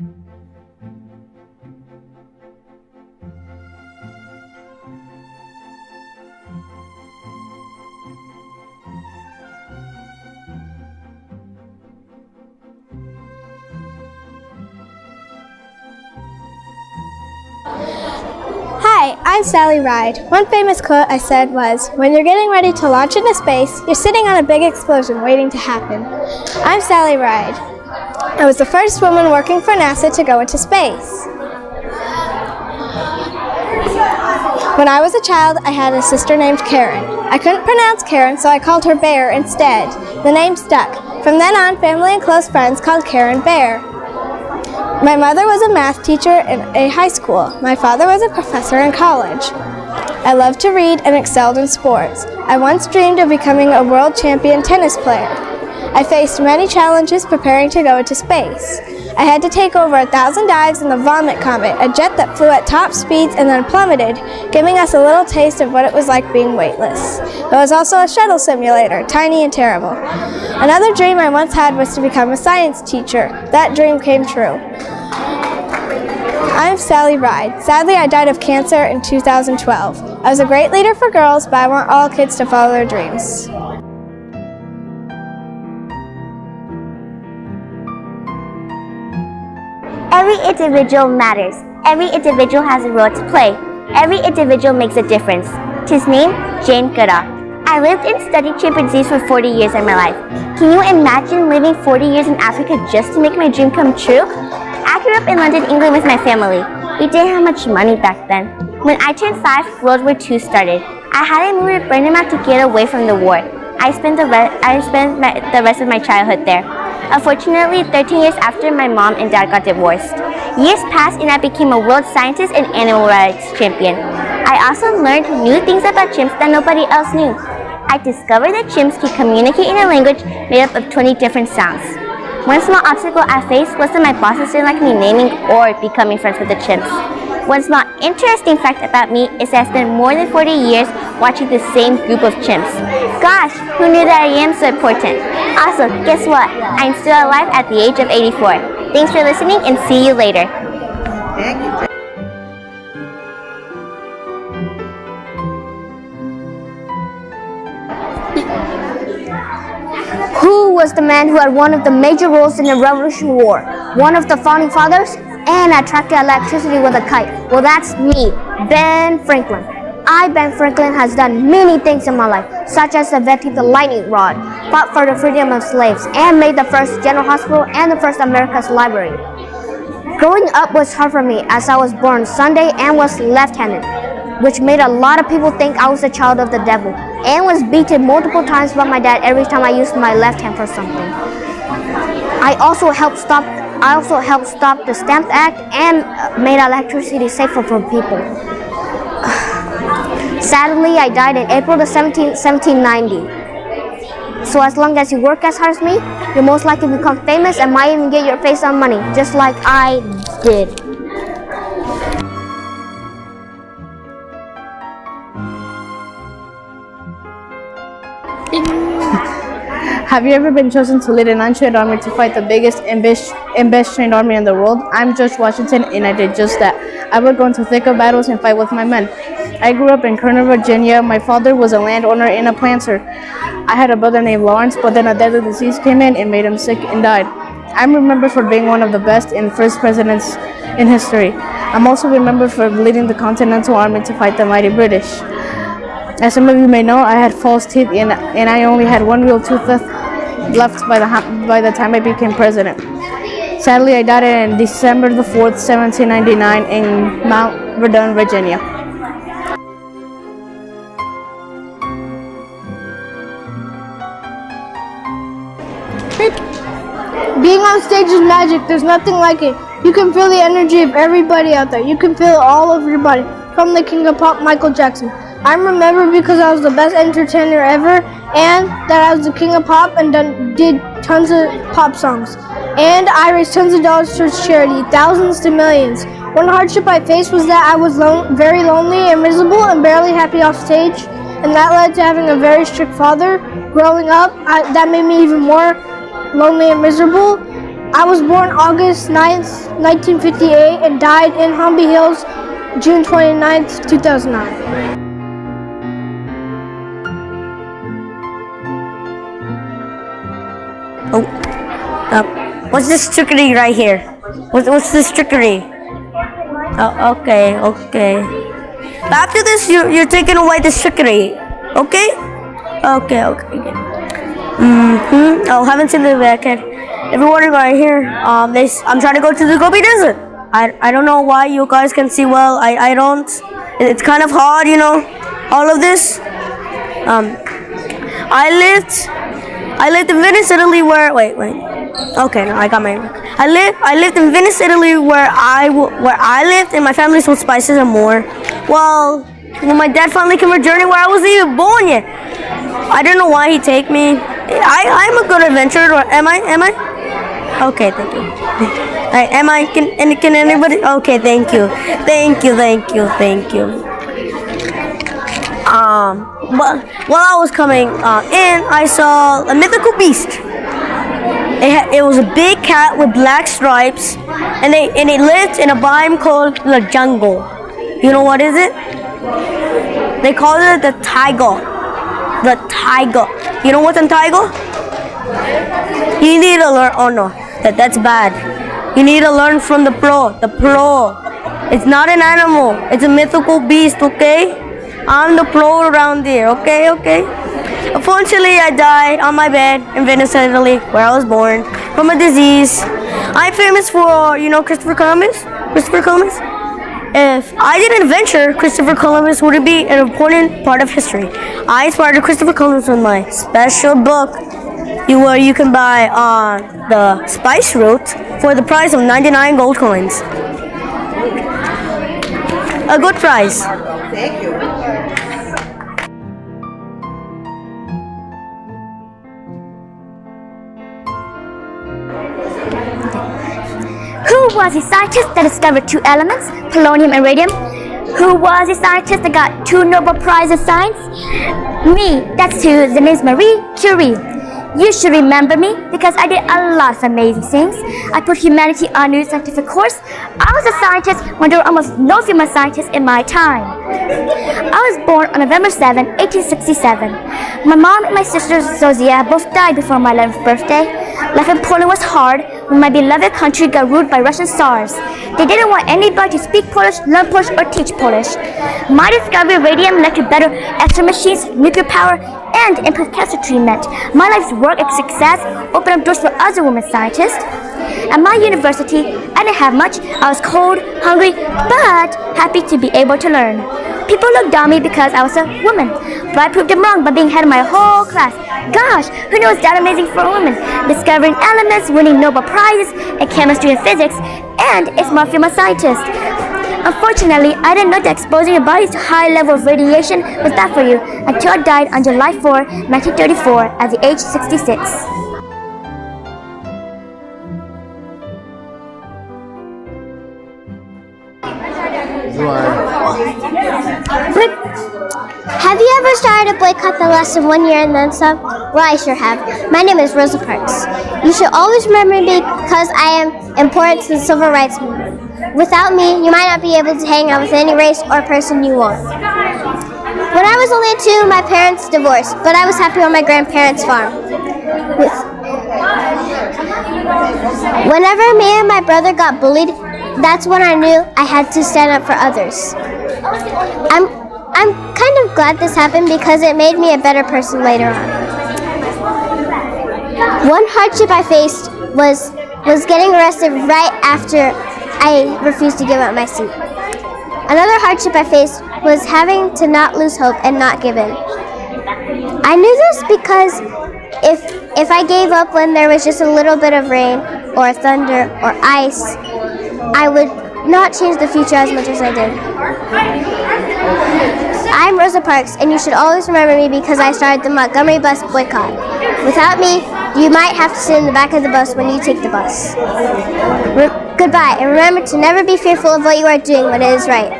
Hi, I'm Sally Ride. One famous quote I said was, "When you're getting ready to launch into space, you're sitting on a big explosion waiting to happen." I'm Sally Ride. I was the first woman working for NASA to go into space. When I was a child, I had a sister named Karen. I couldn't pronounce Karen, so I called her Bear instead. The name stuck. From then on, family and close friends called Karen Bear. My mother was a math teacher in a high school. My father was a professor in college. I loved to read and excelled in sports. I once dreamed of becoming a world champion tennis player. I faced many challenges preparing to go into space. I had to take over 1,000 dives in the Vomit Comet, a jet that flew at top speeds and then plummeted, giving us a little taste of what it was like being weightless. There was also a shuttle simulator, tiny and terrible. Another dream I once had was to become a science teacher. That dream came true. I'm Sally Ride. Sadly, I died of cancer in 2012. I was a great leader for girls, but I want all kids to follow their dreams. Every individual matters. Every individual has a role to play. Every individual makes a difference. Tis named Jane Goodall. I lived and studied chimpanzees for 40 years in my life. Can you imagine living 40 years in Africa just to make my dream come true? I grew up in London, England with my family. We didn't have much money back then. When I turned 5, World War II started. I had to move to Springdale to get away from the war. I spent the rest of my childhood there. Unfortunately, 13 years after, my mom and dad got divorced. Years passed and I became a world scientist and animal rights champion. I also learned new things about chimps that nobody else knew. I discovered that chimps can communicate in a language made up of 20 different sounds. One small obstacle I faced was that my bosses didn't like me naming or becoming friends with the chimps. One small interesting fact about me is that I spent more than 40 years watching the same group of chimps. Gosh, who knew that I am so important? Also, guess what? I'm still alive at the age of 84. Thanks for listening and see you later. Who was the man who had one of the major roles in the Revolutionary War? One of the founding fathers? And attracted electricity with a kite. Well, that's me, Ben Franklin. Ben Franklin, has done many things in my life, such as inventing the lightning rod, fought for the freedom of slaves, and made the first general hospital and the first America's library. Growing up was hard for me as I was born Sunday and was left-handed, which made a lot of people think I was a child of the devil, and was beaten multiple times by my dad every time I used my left hand for something. I also helped stop the Stamp Act and made electricity safer for people. Sadly, I died in April 1790. So as long as you work as hard as me, you'll most likely become famous and might even get your face on money, just like I did. Have you ever been chosen to lead an untrained army to fight the biggest and best trained army in the world? I'm George Washington, and I did just that. I would go into thick of battles and fight with my men. I grew up in Kerner, Virginia. My father was a landowner and a planter. I had a brother named Lawrence, but then a deadly disease came in and made him sick and died. I'm remembered for being one of the best and first presidents in history. I'm also remembered for leading the Continental Army to fight the mighty British. As some of you may know, I had false teeth and I only had one real tooth left by the time I became president. Sadly, I died on December the 4th, 1799 in Mount Vernon, Virginia. Being on stage is magic. There's nothing like it. You can feel the energy of everybody out there. You can feel it all over your body. From the king of pop, Michael Jackson. I'm remembered because I was the best entertainer ever, and that I was the king of pop and did tons of pop songs. And I raised tons of dollars towards charity, thousands to millions. One hardship I faced was that I was very lonely and miserable and barely happy off stage, and that led to having a very strict father. Growing up, that made me even more lonely and miserable. I was born August 9th, 1958 and died in Humby Hills, June 29th, 2009. What's this trickery right here? What's this trickery? Oh, okay. After this, you're taking away the trickery, okay? Okay. Oh, haven't seen the record. Everyone right here. I'm trying to go to the Gobi Desert. I don't know why you guys can see well. I don't. It's kind of hard, you know. All of this. I lived in Venice, Italy, where wait. Okay, no, I got my. I lived in Venice, Italy, where I lived, and my family sold spices and more. Well, when my dad finally came on a journey where I wasn't even born yet, I don't know why he take me. I'm a good adventurer, or am I? Okay, thank you. Am I? Can anybody? Okay, thank you. While I was coming in, I saw a mythical beast. It was a big cat with black stripes, and it lived in a biome called the jungle. You know what is it? They call it the tiger. The tiger. You know what's a tiger? You need to learn. Oh no, that's bad. You need to learn from the pro. The pro. It's not an animal. It's a mythical beast. Okay. I'm the pro around here. Okay. Unfortunately, I died on my bed in Venice, Italy, where I was born, from a disease. I'm famous for, Christopher Columbus. If I did an adventure, Christopher Columbus would be an important part of history. I inspired Christopher Columbus with my special book, where you can buy the spice route for the price of 99 gold coins. A good price. Thank you. Who was the scientist that discovered two elements, polonium and radium? Who was the scientist that got 2 Nobel Prizes in science? Me, that's who. The name's Marie Curie. You should remember me because I did a lot of amazing things. I put humanity on new scientific course. I was a scientist when there were almost no female scientists in my time. I was born on November 7, 1867. My mom and my sister Zozia both died before my 11th birthday. Life in Poland was hard when my beloved country got ruled by Russian Tsars. They didn't want anybody to speak Polish, learn Polish, or teach Polish. My discovery of radium led to better X-ray machines, nuclear power, and improved cancer treatment. My life's work and success opened up doors for other women scientists. At my university, I didn't have much. I was cold, hungry, but happy to be able to learn. People looked down me because I was a woman, but I proved them wrong by being head of my whole class. Gosh, who knew it was that amazing for a woman? Discovering elements, winning Nobel Prizes in chemistry and physics, and a smart female scientist. Unfortunately, I didn't know that exposing your body to high level of radiation was bad for you until I died on July 4, 1934 at the age 66. Have you ever started a boycott that lasted 1 year and then some? Well, I sure have. My name is Rosa Parks. You should always remember me because I am important to the civil rights movement. Without me, you might not be able to hang out with any race or person you want. When I was only 2, my parents divorced, but I was happy on my grandparents' farm. Whenever me and my brother got bullied, that's when I knew I had to stand up for others. I'm kind of glad this happened because it made me a better person later on. One hardship I faced was getting arrested right after I refused to give up my seat. Another hardship I faced was having to not lose hope and not give in. I knew this because if I gave up when there was just a little bit of rain or thunder or ice, I would not change the future as much as I did. I'm Rosa Parks, and you should always remember me because I started the Montgomery bus boycott. Without me, you might have to sit in the back of the bus when you take the bus. Goodbye, and remember to never be fearful of what you are doing when it is right.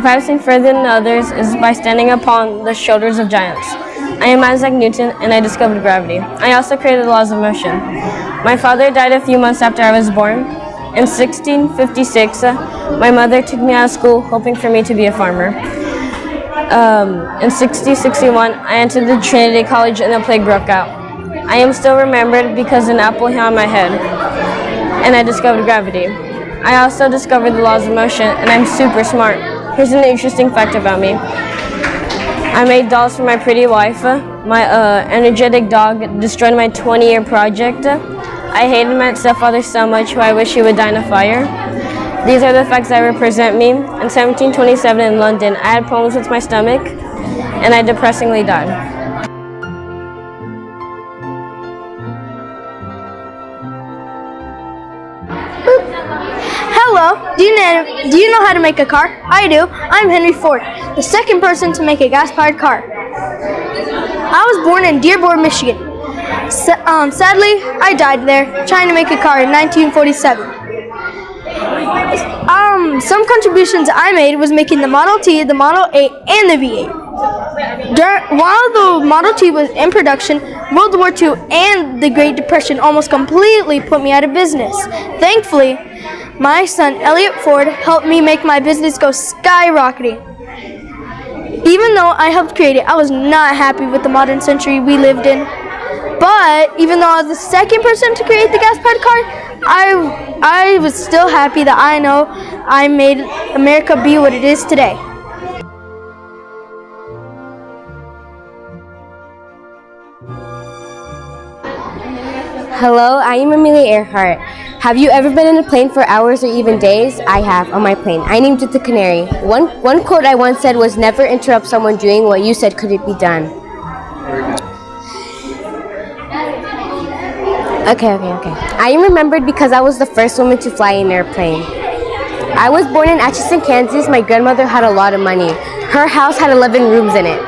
If I have seen further than others, it is by standing upon the shoulders of giants. I am Isaac Newton, and I discovered gravity. I also created the laws of motion. My father died a few months after I was born. In 1656, my mother took me out of school, hoping for me to be a farmer. In 1661, I entered the Trinity College, and the plague broke out. I am still remembered because an apple hit on my head, and I discovered gravity. I also discovered the laws of motion, and I'm super smart. Here's an interesting fact about me. I made dolls for my pretty wife. My energetic dog destroyed my 20-year project. I hated my stepfather so much, who I wish he would die in a fire. These are the facts that represent me. In 1727 in London, I had problems with my stomach, and I depressingly died. Hello, do you know how to make a car? I do. I'm Henry Ford, the second person to make a gas-powered car. I was born in Dearborn, Michigan. Sadly, I died there trying to make a car in 1947. Some contributions I made was making the Model T, the Model 8, and the V8. While the Model T was in production, World War II and the Great Depression almost completely put me out of business. Thankfully, my son Elliot Ford helped me make my business go skyrocketing. Even though I helped create it, I was not happy with the modern century we lived in. But even though I was the second person to create the gas-powered car, I was still happy that I know I made America be what it is today. Hello, I am Amelia Earhart. Have you ever been in a plane for hours or even days? I have, on my plane. I named it the Canary. One quote I once said was, "Never interrupt someone doing what you said couldn't be done." Okay. I am remembered because I was the first woman to fly an airplane. I was born in Atchison, Kansas. My grandmother had a lot of money. Her house had 11 rooms in it.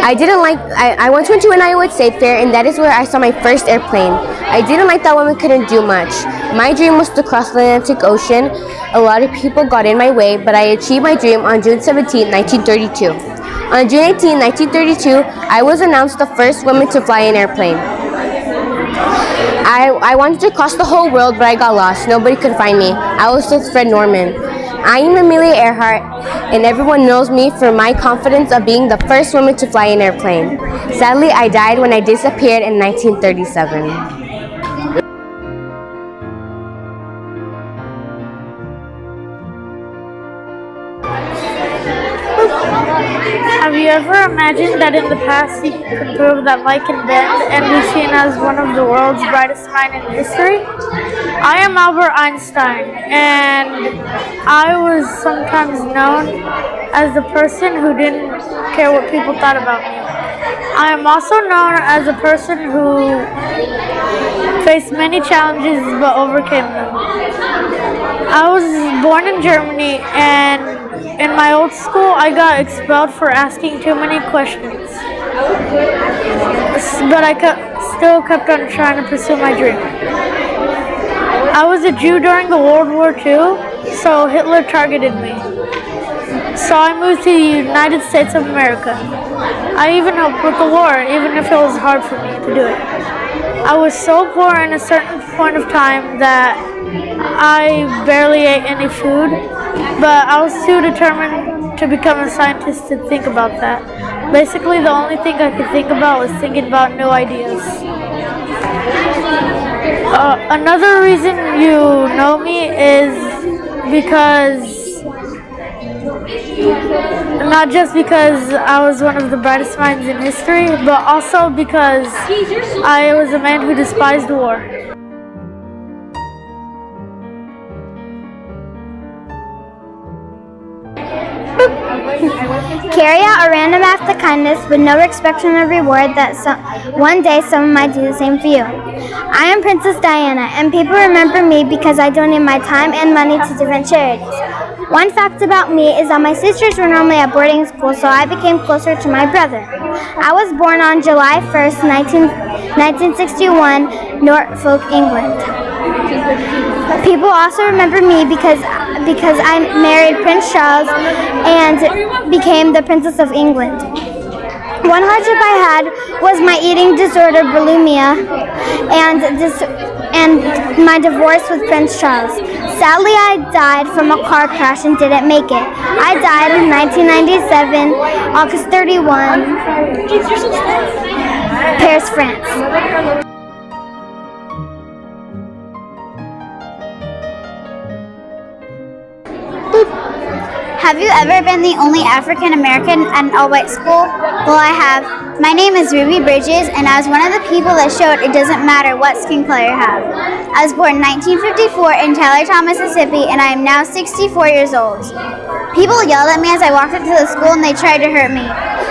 I once went to an Iowa State Fair, and that is where I saw my first airplane. I didn't like that women couldn't do much. My dream was to cross the Atlantic Ocean. A lot of people got in my way, but I achieved my dream on June 17, 1932. On June 18, 1932, I was announced the first woman to fly an airplane. I wanted to cross the whole world, but I got lost. Nobody could find me. I was with Fred Norman. I am Amelia Earhart, and everyone knows me for my confidence of being the first woman to fly an airplane. Sadly, I died when I disappeared in 1937. Have you ever imagined that in the past you could prove that light can bend and be seen as one of the world's brightest minds in history? I am Albert Einstein, and I was sometimes known as the person who didn't care what people thought about me. I am also known as a person who faced many challenges but overcame them. I was born in Germany, and in my old school, I got expelled for asking too many questions. But I still kept on trying to pursue my dream. I was a Jew during the World War II, so Hitler targeted me. So I moved to the United States of America. I even helped with the war, even if it was hard for me to do it. I was so poor in a certain point of time that I barely ate any food, but I was too determined to become a scientist to think about that. Basically, the only thing I could think about was thinking about new ideas. Another reason you know me is because, not just because I was one of the brightest minds in history, but also because I was a man who despised war. Carry out a random act of kindness with no expectation of reward that one day someone might do the same for you. I am Princess Diana, and people remember me because I donate my time and money to different charities. One fact about me is that my sisters were normally at boarding school, so I became closer to my brother. I was born on July 1st, 1961, Norfolk, England. People also remember me because because I married Prince Charles and became the Princess of England. One hardship I had was my eating disorder, bulimia, and my divorce with Prince Charles. Sadly, I died from a car crash and didn't make it. I died in 1997, August 31, Paris, France. Have you ever been the only African American at an all-white school? Well, I have. My name is Ruby Bridges, and I was one of the people that showed it doesn't matter what skin color you have. I was born in 1954 in Tylertown, Mississippi, and I am now 64 years old. People yelled at me as I walked up to the school, and they tried to hurt me.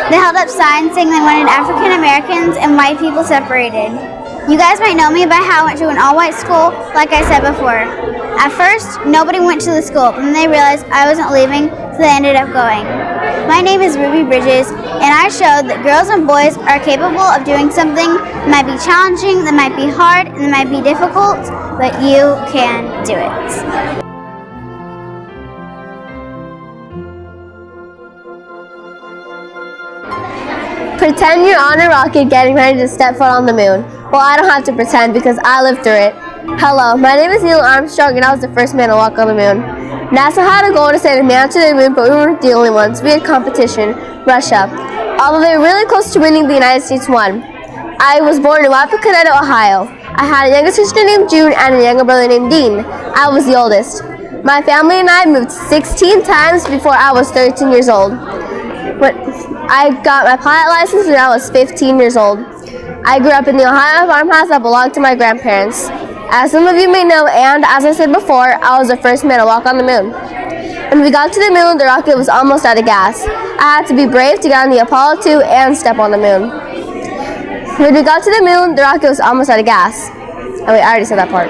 They held up signs saying they wanted African Americans and white people separated. You guys might know me by how I went to an all-white school, like I said before. At first, nobody went to the school, but then they realized I wasn't leaving, so they ended up going. My name is Ruby Bridges, and I showed that girls and boys are capable of doing something that might be challenging, that might be hard, and that might be difficult, but you can do it. Pretend you're on a rocket getting ready to step foot on the moon. Well, I don't have to pretend because I lived through it. Hello, my name is Neil Armstrong and I was the first man to walk on the moon. NASA had a goal to send a man to the moon, but we weren't the only ones. We had competition, Russia. Although they were really close to winning, the United States won. I was born in Wapakoneta, Ohio. I had a younger sister named June and a younger brother named Dean. I was the oldest. My family and I moved 16 times before I was 13 years old. I got my pilot license when I was 15 years old. I grew up in the Ohio farmhouse that belonged to my grandparents. As some of you may know, and as I said before, I was the first man to walk on the moon. When we got to the moon, the rocket was almost out of gas. I had to be brave to get on the Apollo 2 and step on the moon. When we got to the moon, the rocket was almost out of gas. Oh wait, I already said that part.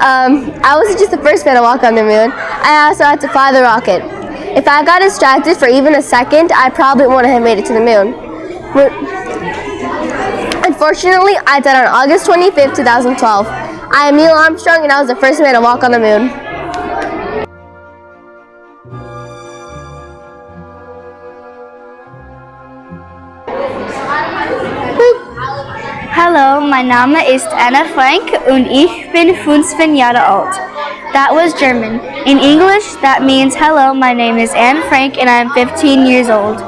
I wasn't just the first man to walk on the moon. I also had to fly the rocket. If I got distracted for even a second, I probably wouldn't have made it to the moon. Unfortunately, I died on August 25th, 2012. I am Neil Armstrong and I was the first man to walk on the moon. Hallo, mein Name ist Anna Frank und ich bin 15 Jahre alt. That was German. In English, that means hello, my name is Anne Frank and I'm 15 years old.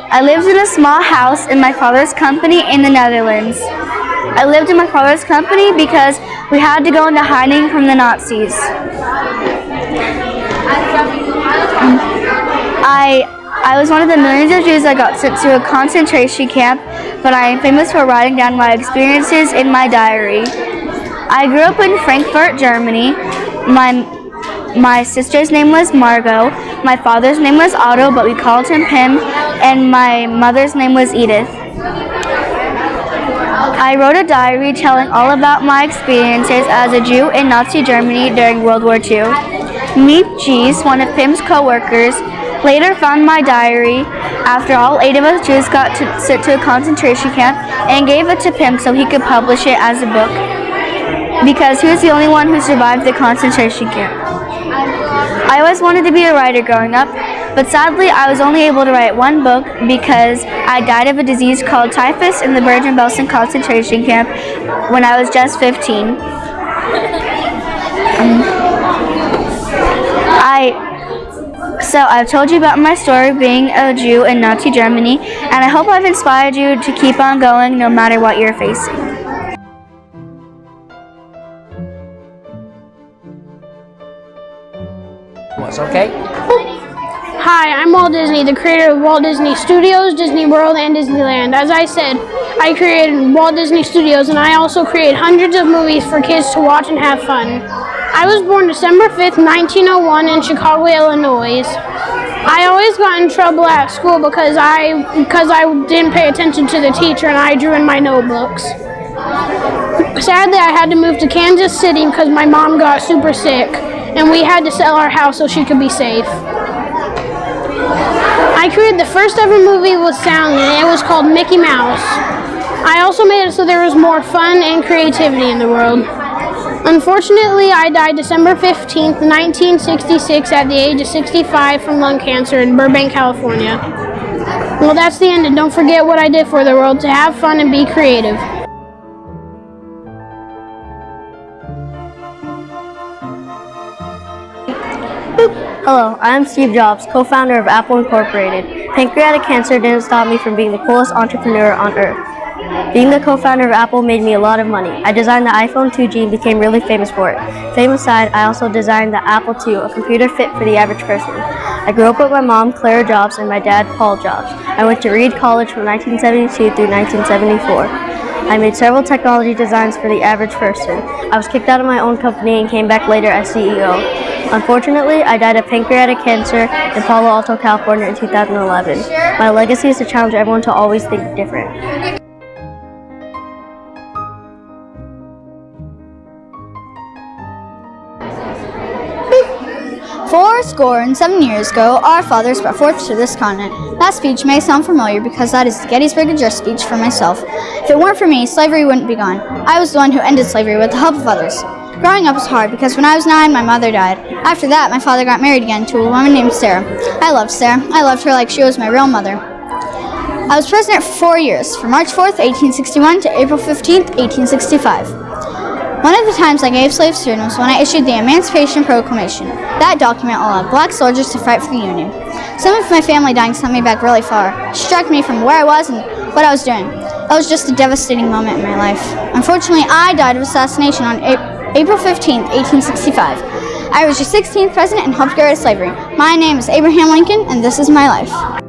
I lived in a small house in my father's company in the Netherlands. I lived in my father's company because we had to go into hiding from the Nazis. I was one of the millions of Jews that got sent to a concentration camp, but I am famous for writing down my experiences in my diary. I grew up in Frankfurt, Germany. My sister's name was Margot. My father's name was Otto, but we called him Pim, and my mother's name was Edith. I wrote a diary telling all about my experiences as a Jew in Nazi Germany during World War II. Meep Cheese, one of Pim's co-workers, later found my diary after all 8 of us Jews got sent to a concentration camp and gave it to Pim so he could publish it as a book because he was the only one who survived the concentration camp. I always wanted to be a writer growing up, but sadly I was only able to write one book because I died of a disease called typhus in the Bergen-Belsen concentration camp when I was just 15. So I've told you about my story of being a Jew in Nazi Germany, and I hope I've inspired you to keep on going no matter what you're facing. Okay? Hi, I'm Walt Disney, the creator of Walt Disney Studios, Disney World, and Disneyland. As I said, I created Walt Disney Studios, and I also create hundreds of movies for kids to watch and have fun. I was born December 5th, 1901 in Chicago, Illinois. I always got in trouble at school because I didn't pay attention to the teacher and I drew in my notebooks. Sadly, I had to move to Kansas City because my mom got super sick and we had to sell our house so she could be safe. I created the first ever movie with sound and it was called Mickey Mouse. I also made it so there was more fun and creativity in the world. Unfortunately, I died December 15th, 1966 at the age of 65 from lung cancer in Burbank, California. Well, that's the end, and don't forget what I did for the world: to have fun and be creative. Hello, I am Steve Jobs, co-founder of Apple Incorporated. Pancreatic cancer didn't stop me from being the coolest entrepreneur on earth. Being the co-founder of Apple made me a lot of money. I designed the iPhone 2G and became really famous for it. Famous side, I also designed the Apple II, a computer fit for the average person. I grew up with my mom, Clara Jobs, and my dad, Paul Jobs. I went to Reed College from 1972 through 1974. I made several technology designs for the average person. I was kicked out of my own company and came back later as CEO. Unfortunately, I died of pancreatic cancer in Palo Alto, California in 2011. My legacy is to challenge everyone to always think different. 7 years ago, our fathers brought forth to this continent. That speech may sound familiar because that is the Gettysburg Address speech for myself. If it weren't for me, slavery wouldn't be gone. I was the one who ended slavery with the help of others. Growing up was hard because when I was 9, my mother died. After that, my father got married again to a woman named Sarah. I loved Sarah. I loved her like she was my real mother. I was president for 4 years, from March 4th, 1861 to April 15th, 1865. One of the times I gave slaves freedom was when I issued the Emancipation Proclamation. That document allowed black soldiers to fight for the Union. Some of my family dying sent me back really far. It struck me from where I was and what I was doing. It was just a devastating moment in my life. Unfortunately, I died of assassination on April 15th, 1865. I was your 16th president and helped get rid of slavery. My name is Abraham Lincoln, and this is my life.